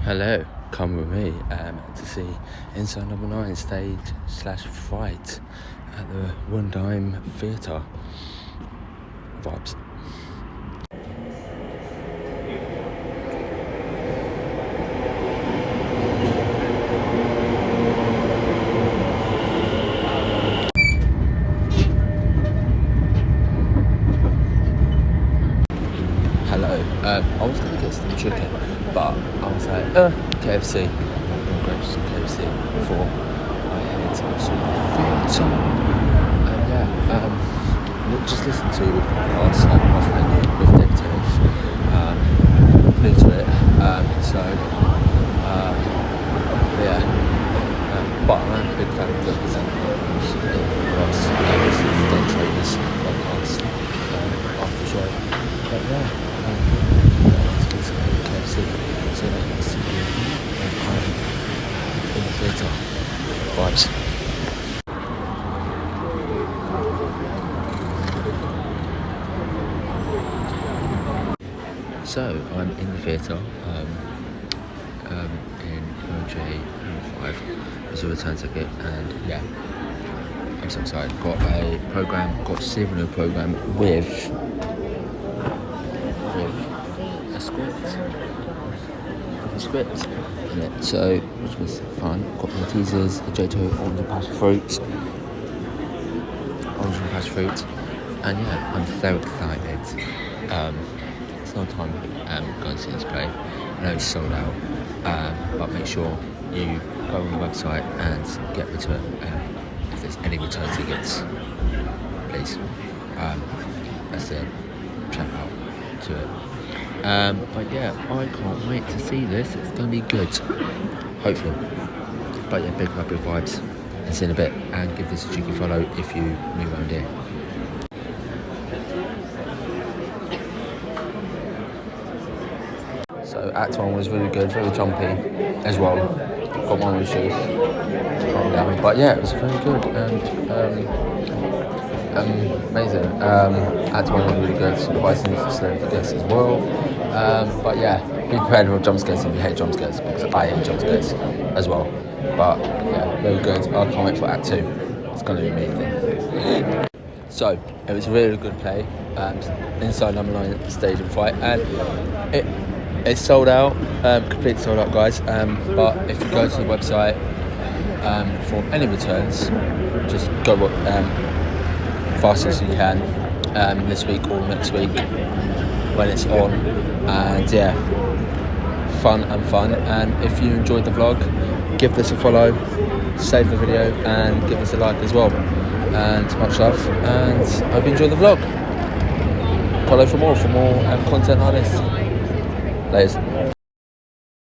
Hello, come with me to see Inside Number 9 stage / Fright at the Wundheim Theatre. Vibes. Hello, I was going to get some chicken, but I was like, KFC. I'm going to grab some KFC before I head to the theatre. Just listen to the podcast off menu with Dictative. New to it, but I'm a big fan of the presenters this is the Day Traders podcast after the show. But it's KFC, so let's see in the theatre. Vibes. So I'm in the theatre in OJ5 as a return ticket, and I'm so excited. Got a seven program with a script in it, so which was fun. Got Maltesers, a J2 orange and passion fruit, and I'm so excited. It's no time going to see this play. I know it's sold out, but make sure you go on the website and get return if there's any return tickets, please. That's it. Check out to it. I can't wait to see this. It's going to be good, hopefully. But big vibes, and see you in a bit. And give this a cheeky follow if you new around here. So Act 1 was really good, very jumpy as well. Got one of the shoes, calm down. But it was very good and amazing. Act 1 was really good, surprising for guests as well. Be prepared for jump scares if you hate jump scares, because I hate jump scares as well. But very good. I can't wait for Act 2. It's going to be amazing. So it was a really good play. Inside Number 9 stage and Fright, and it's sold out, completely sold out, guys. But if you go to the website for any returns, just go fast as you can this week or next week when it's on. And fun. And if you enjoyed the vlog, give this a follow, save the video, and give us a like as well. And much love, and I hope you enjoyed the vlog. Follow for more content like this. Laters.